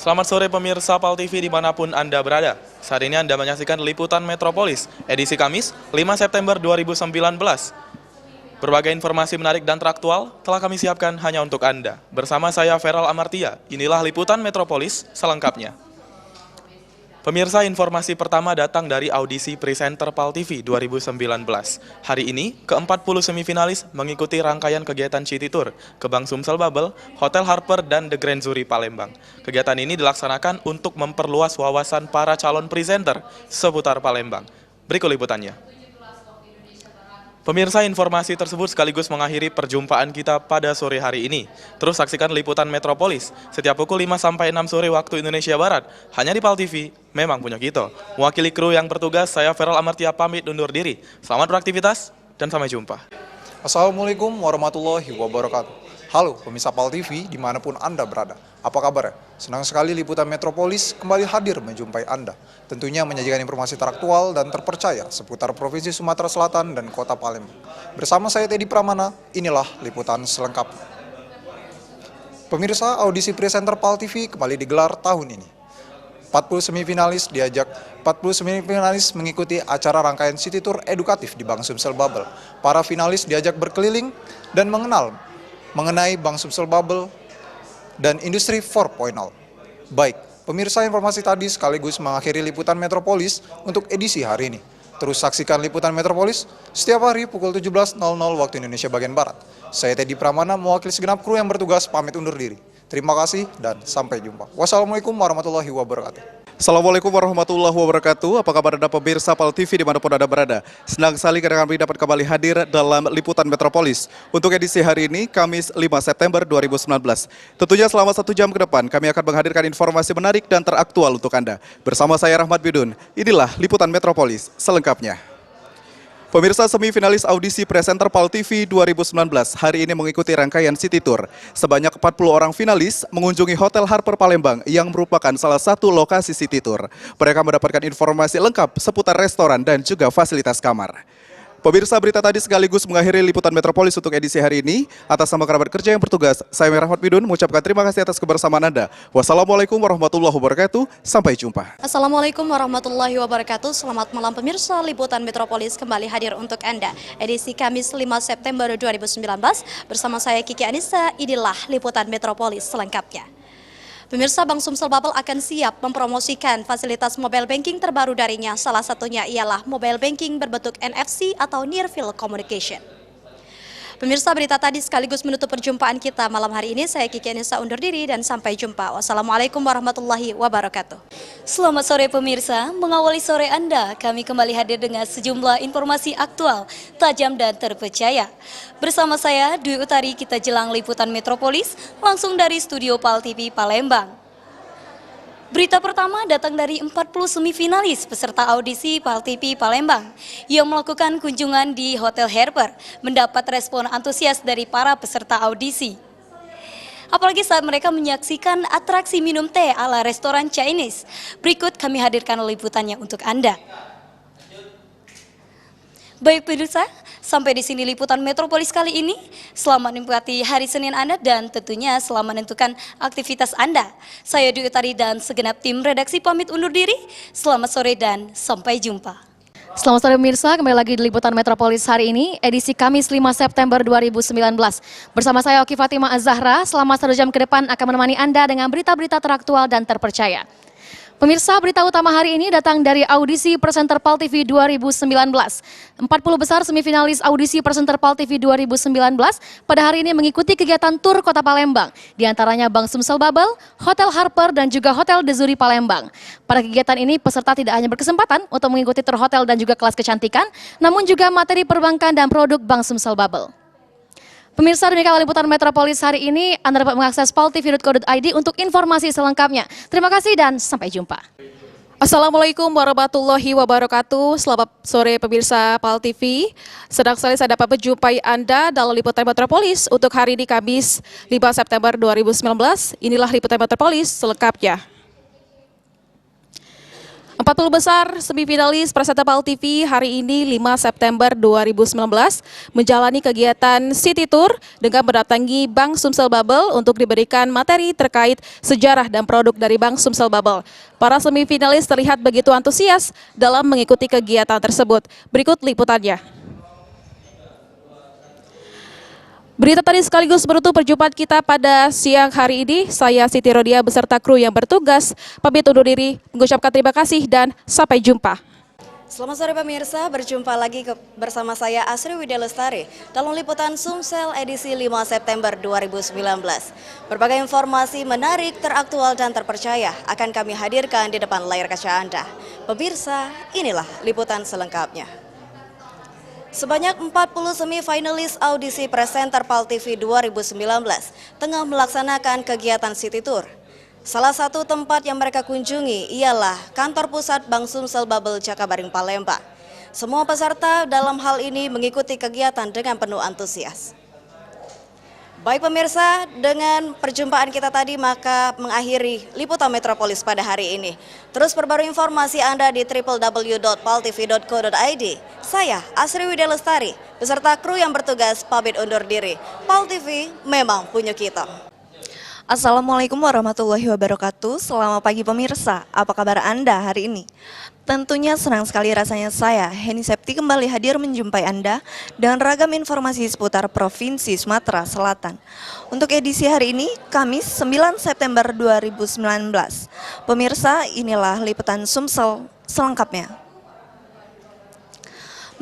Selamat sore pemirsa PAL TV dimanapun Anda berada. Saat ini Anda menyaksikan Liputan Metropolis, edisi Kamis 5 September 2019. Berbagai informasi menarik dan teraktual telah kami siapkan hanya untuk Anda. Bersama saya Feral Amartia, inilah Liputan Metropolis selengkapnya. Pemirsa, informasi pertama datang dari audisi presenter PAL TV 2019. Hari ini, ke-40 semifinalis mengikuti rangkaian kegiatan City Tour ke Bank Sumsel Bubble, Hotel Harper, dan The Grand Zuri Palembang. Kegiatan ini dilaksanakan untuk memperluas wawasan para calon presenter seputar Palembang. Berikut liputannya. Pemirsa, informasi tersebut sekaligus mengakhiri perjumpaan kita pada sore hari ini. Terus saksikan Liputan Metropolis setiap pukul 5-6 sore waktu Indonesia Barat. Hanya di PAL TV, memang punya kita. Mewakili kru yang bertugas, saya Feral Amartia pamit undur diri. Selamat beraktivitas dan sampai jumpa. Assalamualaikum warahmatullahi wabarakatuh. Halo pemirsa PAL TV dimanapun Anda berada. Apa kabar? Senang sekali Liputan Metropolis kembali hadir menjumpai Anda. Tentunya menyajikan informasi teraktual dan terpercaya seputar Provinsi Sumatera Selatan dan Kota Palembang. Bersama saya Teddy Pramana, inilah Liputan selengkapnya. Pemirsa, audisi presenter PAL TV kembali digelar tahun ini. 40 semifinalis mengikuti acara rangkaian City Tour edukatif di Bank Sumsel Bubble. Para finalis diajak berkeliling dan mengenai Bank Sumsel Bubble dan Industri 4.0. Baik, pemirsa, informasi tadi sekaligus mengakhiri Liputan Metropolis untuk edisi hari ini. Terus saksikan Liputan Metropolis setiap hari pukul 17.00 waktu Indonesia bagian Barat. Saya Teddy Pramana mewakili segenap kru yang bertugas pamit undur diri. Terima kasih dan sampai jumpa. Wassalamualaikum warahmatullahi wabarakatuh. Assalamualaikum warahmatullahi wabarakatuh. Apa kabar Anda pemirsa PAL TV dimanapun Anda berada? Senang sekali karena kami dapat kembali hadir dalam Liputan Metropolis untuk edisi hari ini, Kamis 5 September 2019. Tentunya selama 1 jam ke depan kami akan menghadirkan informasi menarik dan teraktual untuk Anda. Bersama saya Rahmat Bidun, inilah Liputan Metropolis selengkapnya. Pemirsa, semifinalis audisi presenter PAL TV 2019 hari ini mengikuti rangkaian City Tour. Sebanyak 40 orang finalis mengunjungi Hotel Harper Palembang yang merupakan salah satu lokasi City Tour. Mereka mendapatkan informasi lengkap seputar restoran dan juga fasilitas kamar. Pemirsa, berita tadi sekaligus mengakhiri Liputan Metropolis untuk edisi hari ini. Atas nama kerabat kerja yang bertugas, saya Rahmat Bidun mengucapkan terima kasih atas kebersamaan Anda. Wassalamualaikum warahmatullahi wabarakatuh. Sampai jumpa. Assalamualaikum warahmatullahi wabarakatuh. Selamat malam pemirsa, Liputan Metropolis kembali hadir untuk Anda. Edisi Kamis 5 September 2019 bersama saya Kiki Anissa, inilah Liputan Metropolis selengkapnya. Pemirsa, Bank Sumsel Bubble akan siap mempromosikan fasilitas mobile banking terbaru darinya. Salah satunya ialah mobile banking berbentuk NFC atau Near Field Communication. Pemirsa, berita tadi sekaligus menutup perjumpaan kita malam hari ini. Saya Kiki Anissa undur diri dan sampai jumpa. Wassalamualaikum warahmatullahi wabarakatuh. Selamat sore pemirsa, mengawali sore Anda, kami kembali hadir dengan sejumlah informasi aktual, tajam dan terpercaya. Bersama saya, Dwi Utari, kita jelang Liputan Metropolis, langsung dari studio PAL TV Palembang. Berita pertama datang dari 40 semifinalis peserta audisi PAL TV Palembang yang melakukan kunjungan di Hotel Harper, mendapat respon antusias dari para peserta audisi. Apalagi saat mereka menyaksikan atraksi minum teh ala restoran Chinese. Berikut kami hadirkan liputannya untuk Anda. Baik pemirsa, sampai di sini Liputan Metropolis kali ini. Selamat menikmati hari Senin Anda dan tentunya selamat menentukan aktivitas Anda. Saya Dwi Utari dan segenap tim redaksi pamit undur diri. Selamat sore dan sampai jumpa. Selamat sore pemirsa, kembali lagi di Liputan Metropolis hari ini, edisi Kamis 5 September 2019. Bersama saya Oki Fatimah Az-Zahra, selama 1 jam ke depan akan menemani Anda dengan berita-berita teraktual dan terpercaya. Pemirsa, berita utama hari ini datang dari audisi presenter PAL TV 2019. 40 besar semifinalis audisi presenter PAL TV 2019 pada hari ini mengikuti kegiatan tur Kota Palembang. Di antaranya Bank Sumsel Bubble, Hotel Harper, dan juga Hotel The Zuri Palembang. Pada kegiatan ini, peserta tidak hanya berkesempatan untuk mengikuti tur hotel dan juga kelas kecantikan, namun juga materi perbankan dan produk Bank Sumsel Bubble. Pemirsa, demikian Liputan Metropolis hari ini. Anda dapat mengakses paltv.co.id untuk informasi selengkapnya. Terima kasih dan sampai jumpa. Assalamualaikum warahmatullahi wabarakatuh. Selamat sore pemirsa PAL TV. Senang sekali saya dapat menjumpai Anda dalam Liputan Metropolis untuk hari ini Kamis 5 September 2019. Inilah Liputan Metropolis selengkapnya. 40 besar semifinalis presenter PAL TV hari ini 5 September 2019 menjalani kegiatan City Tour dengan mendatangi Bank Sumsel Bubble untuk diberikan materi terkait sejarah dan produk dari Bank Sumsel Bubble. Para semifinalis terlihat begitu antusias dalam mengikuti kegiatan tersebut. Berikut liputannya. Berita tadi sekaligus menutup perjumpaan kita pada siang hari ini. Saya Siti Rodia beserta kru yang bertugas pamit undur diri, mengucapkan terima kasih dan sampai jumpa. Selamat sore pemirsa, berjumpa lagi bersama saya Asri Widya Lestari dalam liputan Sumsel edisi 5 September 2019. Berbagai informasi menarik, teraktual dan terpercaya akan kami hadirkan di depan layar kaca Anda. Pemirsa, inilah liputan selengkapnya. Sebanyak 40 semifinalis audisi presenter PAL TV 2019 tengah melaksanakan kegiatan City Tour. Salah satu tempat yang mereka kunjungi ialah kantor pusat Bank Sumsel Bubble Jakabaring Palembang. Semua peserta dalam hal ini mengikuti kegiatan dengan penuh antusias. Baik pemirsa, dengan perjumpaan kita tadi maka mengakhiri liputan Metropolis pada hari ini. Terus perbarui informasi Anda di www.paltv.co.id. Saya Asri Widya Lestari beserta kru yang bertugas pamit undur diri. PAL TV memang punya kita. Assalamualaikum warahmatullahi wabarakatuh. Selamat pagi pemirsa, apa kabar Anda hari ini? Tentunya senang sekali rasanya saya, Heni Septi, kembali hadir menjumpai Anda dengan ragam informasi seputar Provinsi Sumatera Selatan. Untuk edisi hari ini, Kamis 9 September 2019. Pemirsa, inilah liputan Sumsel selengkapnya.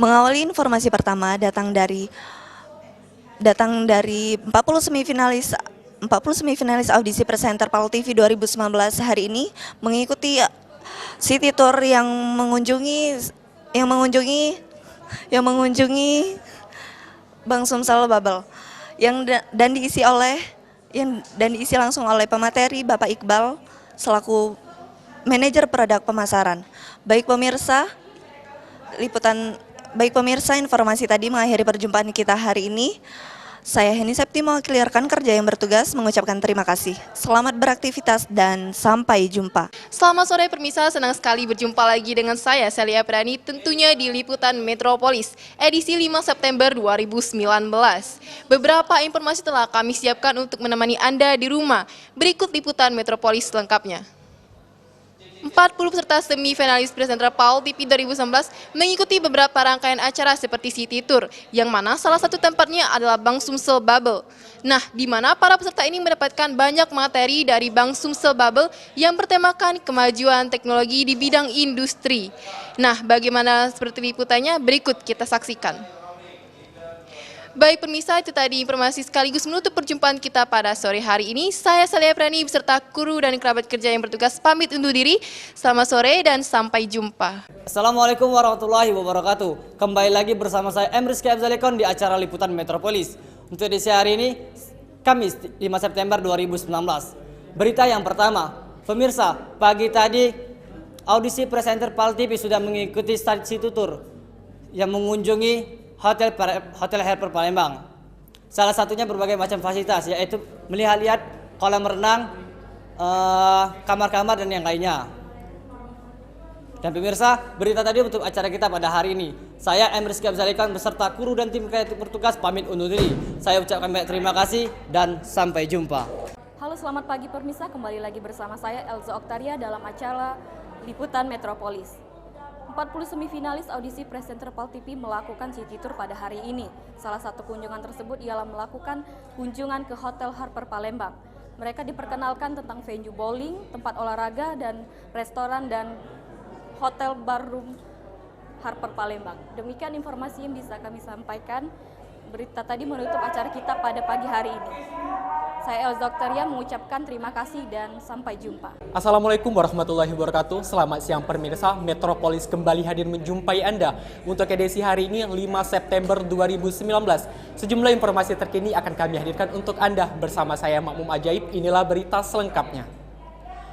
Mengawali informasi pertama datang dari 40 semifinalis audisi presenter PAL TV 2019 hari ini mengikuti City Tour yang mengunjungi Bank Sumsel Bubble dan diisi langsung oleh pemateri Bapak Iqbal selaku manajer produk pemasaran. Baik pemirsa, informasi tadi mengakhiri perjumpaan kita hari ini. Saya Heni Septi mewakili rekan kerja yang bertugas mengucapkan terima kasih. Selamat beraktivitas dan sampai jumpa. Selamat sore pemirsa, senang sekali berjumpa lagi dengan saya Celia Prani tentunya di liputan Metropolis edisi 5 September 2019. Beberapa informasi telah kami siapkan untuk menemani Anda di rumah. Berikut liputan Metropolis lengkapnya. 40 peserta semifinalis presenter PAL TV 2019 mengikuti beberapa rangkaian acara seperti City Tour, yang mana salah satu tempatnya adalah Bank Sumsel Bubble. Nah, di mana para peserta ini mendapatkan banyak materi dari Bank Sumsel Bubble yang bertemakan kemajuan teknologi di bidang industri. Nah, bagaimana seperti liputannya? Berikut kita saksikan. Baik pemirsa, itu tadi informasi sekaligus menutup perjumpaan kita pada sore hari ini. Saya Celia Prani beserta kru dan kerabat kerja yang bertugas pamit undur diri. Selamat sore dan sampai jumpa. Assalamualaikum warahmatullahi wabarakatuh. Kembali lagi bersama saya M. Rizky Abzalikon di acara liputan Metropolis. Untuk edisi hari ini, Kamis 5 September 2019. Berita yang pertama, pemirsa, pagi tadi audisi presenter PAL TV sudah mengikuti City Tour yang mengunjungi Hotel Harper Palembang. Salah satunya berbagai macam fasilitas, yaitu melihat kolam renang, kamar-kamar dan yang lainnya. Dan pemirsa, berita tadi untuk acara kita pada hari ini. Saya M. Rizky Abzalikon beserta kru dan tim kreatif bertugas pamit undur diri. Saya ucapkan banyak terima kasih dan sampai jumpa. Halo, selamat pagi pemirsa, kembali lagi bersama saya Elza Oktaria dalam acara liputan Metropolis. 40 semifinalis audisi presenter PAL TV melakukan City Tour pada hari ini. Salah satu kunjungan tersebut ialah melakukan kunjungan ke Hotel Harper Palembang. Mereka diperkenalkan tentang venue bowling, tempat olahraga, dan restoran dan hotel bar room Harper Palembang. Demikian informasi yang bisa kami sampaikan. Berita tadi menutup acara kita pada pagi hari ini. Saya Elza Oktaria mengucapkan terima kasih dan sampai jumpa. Assalamualaikum warahmatullahi wabarakatuh. Selamat siang pemirsa, Metropolis kembali hadir menjumpai Anda untuk edisi hari ini 5 September 2019. Sejumlah informasi terkini akan kami hadirkan untuk Anda bersama saya Makmum Ajaib. Inilah berita selengkapnya.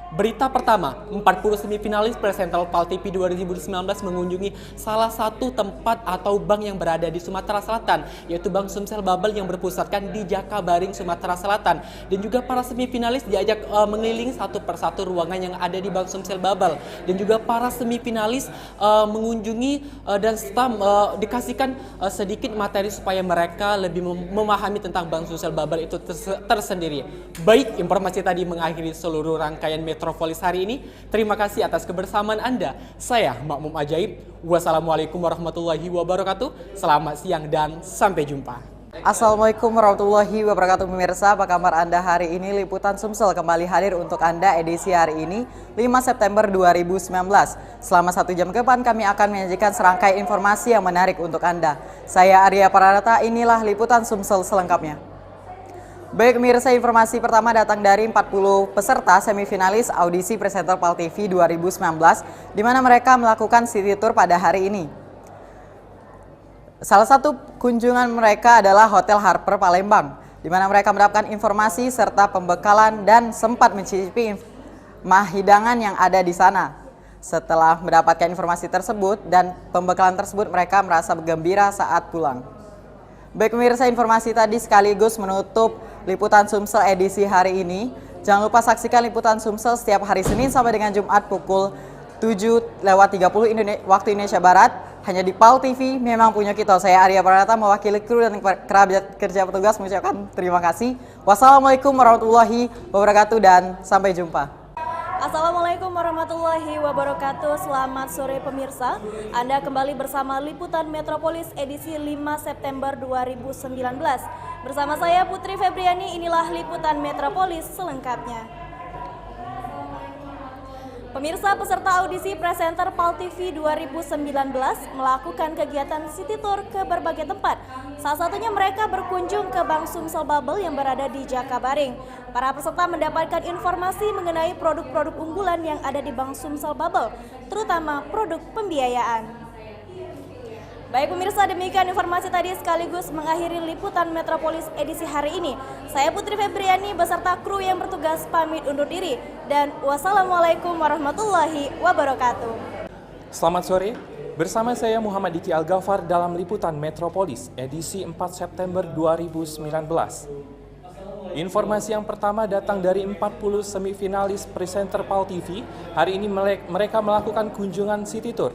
Berita pertama, 40 semifinalis Presentral PAL TV 2019 mengunjungi salah satu tempat atau bank yang berada di Sumatera Selatan, yaitu Bank Sumsel Babel yang berpusatkan di Jakabaring, Sumatera Selatan. Dan juga para semifinalis diajak mengelilingi satu persatu ruangan yang ada di Bank Sumsel Babel. Dan juga para semifinalis mengunjungi dan serta dikasihkan sedikit materi supaya mereka lebih memahami tentang Bank Sumsel Babel itu tersendiri. Baik, informasi tadi mengakhiri seluruh rangkaian Metropolis hari ini. Terima kasih atas kebersamaan Anda. Saya Makmum Ajaib. Wassalamualaikum warahmatullahi wabarakatuh. Selamat siang dan sampai jumpa. Assalamualaikum warahmatullahi wabarakatuh pemirsa, apa kabar Anda hari ini? Liputan Sumsel kembali hadir untuk Anda edisi hari ini 5 September 2019. Selama 1 jam ke depan kami akan menyajikan serangkai informasi yang menarik untuk Anda. Saya Arya Pranata, inilah Liputan Sumsel selengkapnya. Baik pemirsa, informasi pertama datang dari 40 peserta semifinalis audisi presenter PAL TV 2019 di mana mereka melakukan city tour pada hari ini. Salah satu kunjungan mereka adalah Hotel Harper Palembang di mana mereka mendapatkan informasi serta pembekalan dan sempat mencicipi hidangan yang ada di sana. Setelah mendapatkan informasi tersebut dan pembekalan tersebut, mereka merasa gembira saat pulang. Baik pemirsa, informasi tadi sekaligus menutup Liputan Sumsel edisi hari ini. Jangan lupa saksikan Liputan Sumsel setiap hari Senin sampai dengan Jumat pukul 7:30 waktu Indonesia Barat. Hanya di PAL TV, memang punya kita. Saya Arya Pranata mewakili kru dan kerabat kerja petugas mengucapkan terima kasih. Wassalamualaikum warahmatullahi wabarakatuh dan sampai jumpa. Assalamualaikum warahmatullahi wabarakatuh. Selamat sore pemirsa. Anda kembali bersama Liputan Metropolis edisi 5 September 2019. Bersama saya Putri Febriani, inilah Liputan Metropolis selengkapnya. Pemirsa, peserta audisi presenter PAL TV 2019 melakukan kegiatan city tour ke berbagai tempat. Salah satunya mereka berkunjung ke Bank Sumsel Babel yang berada di Jakabaring. Para peserta mendapatkan informasi mengenai produk-produk unggulan yang ada di Bank Sumsel Babel, terutama produk pembiayaan. Baik pemirsa, demikian informasi tadi sekaligus mengakhiri Liputan Metropolis edisi hari ini. Saya Putri Febriani beserta kru yang bertugas pamit undur diri. Dan wassalamualaikum warahmatullahi wabarakatuh. Selamat sore, bersama saya Muhammad Diki Al-Ghafar dalam Liputan Metropolis edisi 4 September 2019. Informasi yang pertama datang dari 40 semifinalis presenter PAL TV. Hari ini mereka melakukan kunjungan city tour.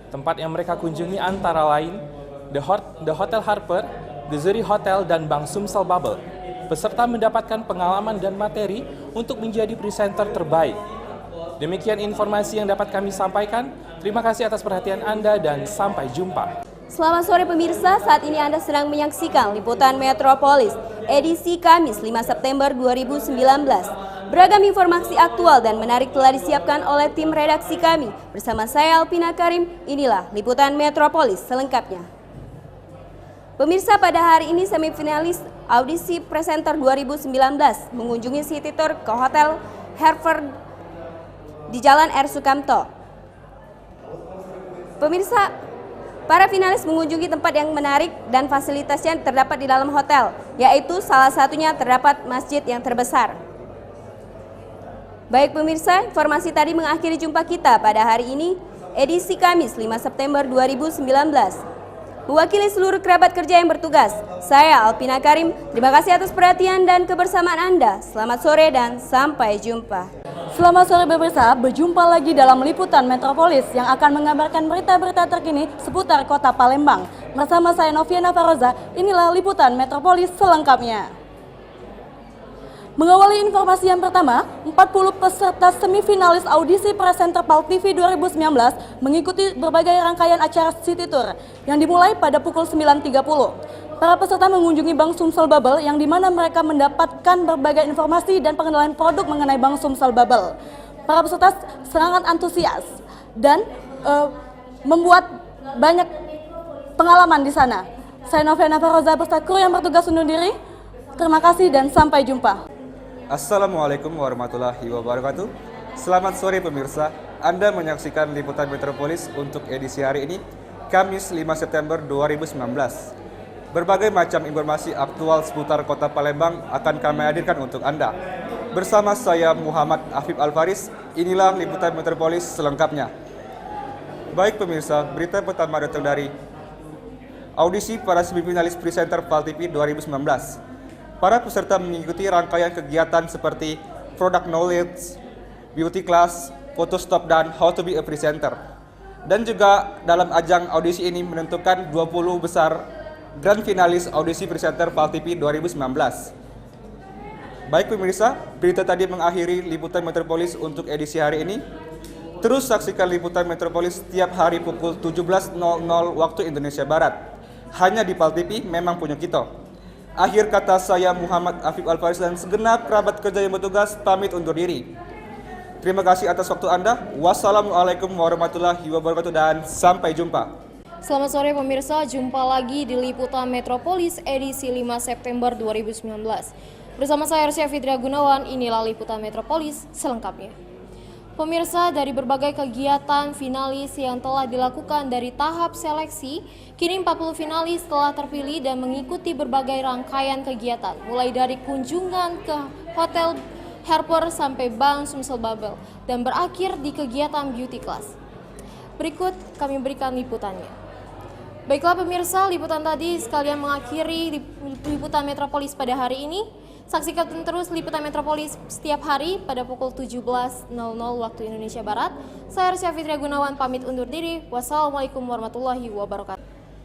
Tempat yang mereka kunjungi antara lain The Hotel Harper, The Zuri Hotel, dan Bank Sumsel Babel. Peserta mendapatkan pengalaman dan materi untuk menjadi presenter terbaik. Demikian informasi yang dapat kami sampaikan. Terima kasih atas perhatian Anda dan sampai jumpa. Selamat sore pemirsa, saat ini Anda sedang menyaksikan Liputan Metropolis edisi Kamis 5 September 2019. Beragam informasi aktual dan menarik telah disiapkan oleh tim redaksi kami. Bersama saya Alpina Karim, inilah Liputan Metropolis selengkapnya. Pemirsa, pada hari ini semifinalis audisi presenter 2019 mengunjungi city tour ke Hotel Harper di Jalan R. Sukamto. Pemirsa, para finalis mengunjungi tempat yang menarik dan fasilitasnya terdapat di dalam hotel, yaitu salah satunya terdapat masjid yang terbesar. Baik pemirsa, informasi tadi mengakhiri jumpa kita pada hari ini, edisi Kamis 5 September 2019. Mewakili seluruh kerabat kerja yang bertugas, saya Alpina Karim, terima kasih atas perhatian dan kebersamaan Anda. Selamat sore dan sampai jumpa. Selamat sore pemirsa, berjumpa lagi dalam Liputan Metropolis yang akan mengabarkan berita-berita terkini seputar kota Palembang. Bersama saya Noviana Faroza, inilah Liputan Metropolis selengkapnya. Mengawali informasi yang pertama, 40 peserta semifinalis audisi presenter PAL TV 2019 mengikuti berbagai rangkaian acara city tour yang dimulai pada pukul 9.30. Para peserta mengunjungi Bank Sumsel Babel yang dimana mereka mendapatkan berbagai informasi dan pengenalan produk mengenai Bank Sumsel Babel. Para peserta sangat antusias dan membuat banyak pengalaman di sana. Saya Noviana Faroza beserta kru yang bertugas undur diri. Terima kasih dan sampai jumpa. Assalamualaikum warahmatullahi wabarakatuh. Selamat sore pemirsa. Anda menyaksikan Liputan Metropolis untuk edisi hari ini, Kamis 5 September 2019. Berbagai macam informasi aktual seputar kota Palembang akan kami hadirkan untuk Anda. Bersama saya Muhammad Afif Alfaris, inilah liputan Metropolis selengkapnya. Baik pemirsa, berita pertama datang dari audisi para semifinalis presenter PAL TV 2019. Para peserta mengikuti rangkaian kegiatan seperti Product Knowledge, Beauty Class, Photo Stop, dan How to be a Presenter. Dan juga dalam ajang audisi ini menentukan 20 besar grand finalis audisi presenter PAL TV 2019. Baik pemirsa, berita tadi mengakhiri liputan Metropolis untuk edisi hari ini. Terus saksikan liputan Metropolis setiap hari pukul 17.00 waktu Indonesia Barat. Hanya di PAL TV, memang punya kita. Akhir kata saya Muhammad Afif Alfaris dan segenap kerabat kerja yang bertugas pamit undur diri. Terima kasih atas waktu Anda. Wassalamualaikum warahmatullahi wabarakatuh dan sampai jumpa. Selamat sore pemirsa, jumpa lagi di Liputan Metropolis edisi 5 September 2019. Bersama saya Arsya Fitria Gunawan, inilah Liputan Metropolis selengkapnya. Pemirsa, dari berbagai kegiatan finalis yang telah dilakukan dari tahap seleksi, kini 40 finalis telah terpilih dan mengikuti berbagai rangkaian kegiatan, mulai dari kunjungan ke Hotel Harper sampai Bank Sumsel Bubble, dan berakhir di kegiatan Beauty Class. Berikut kami berikan liputannya. Baiklah pemirsa, liputan tadi sekalian mengakhiri liputan Metropolis pada hari ini. Saksikan terus liputan Metropolis setiap hari pada pukul 17.00 waktu Indonesia Barat. Saya Arsya Fitria Gunawan pamit undur diri. Wassalamualaikum warahmatullahi wabarakatuh.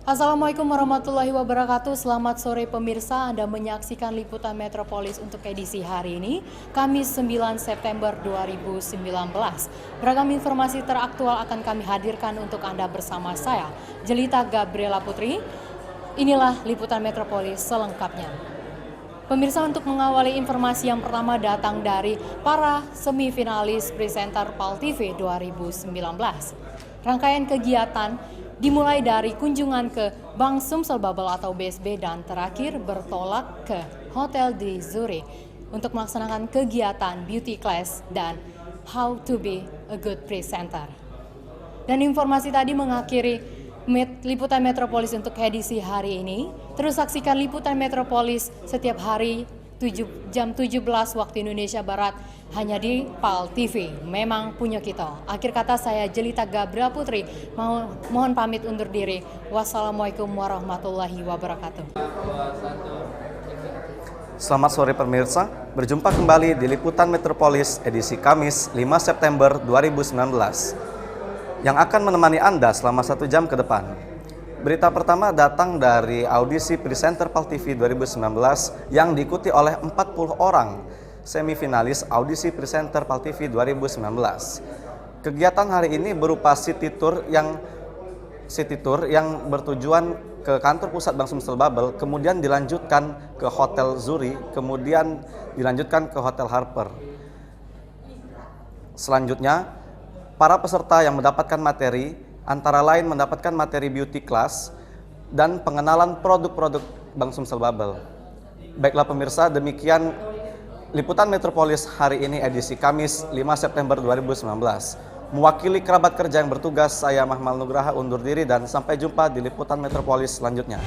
Assalamualaikum warahmatullahi wabarakatuh. Selamat sore pemirsa, Anda menyaksikan liputan Metropolis untuk edisi hari ini, Kamis 9 September 2019. Beragam informasi teraktual akan kami hadirkan untuk Anda bersama saya, Jelita Gabriela Putri. Inilah liputan Metropolis selengkapnya. Pemirsa, untuk mengawali informasi yang pertama datang dari para semifinalis presenter PAL TV 2019. Rangkaian kegiatan dimulai dari kunjungan ke Bank Sumsel Bubble atau BSB dan terakhir bertolak ke Hotel di Zurich untuk melaksanakan kegiatan Beauty Class dan How to be a Good Presenter. Dan informasi tadi mengakhiri liputan Metropolis untuk edisi hari ini. Terus saksikan liputan Metropolis setiap hari jam 17 waktu Indonesia Barat hanya di PAL TV. Memang punya kita. Akhir kata saya Jelita Gabriela Putri mohon pamit undur diri. Wassalamualaikum warahmatullahi wabarakatuh. Selamat sore pemirsa, berjumpa kembali di liputan Metropolis edisi Kamis 5 September 2019. Yang akan menemani Anda selama 1 jam ke depan. Berita pertama datang dari audisi presenter PAL TV 2019 yang diikuti oleh 40 orang semifinalis audisi presenter PAL TV 2019. Kegiatan hari ini berupa city tour yang bertujuan ke kantor pusat Bank Sumsel Bubble, kemudian dilanjutkan ke Hotel Zurich, kemudian dilanjutkan ke Hotel Harper. Selanjutnya, para peserta yang mendapatkan materi, antara lain mendapatkan materi Beauty Class dan pengenalan produk-produk Bank Sumsel Bubble. Baiklah pemirsa, demikian liputan Metropolis hari ini edisi Kamis 5 September 2019. Mewakili kerabat kerja yang bertugas, saya Mahmal Nugraha undur diri dan sampai jumpa di liputan Metropolis selanjutnya.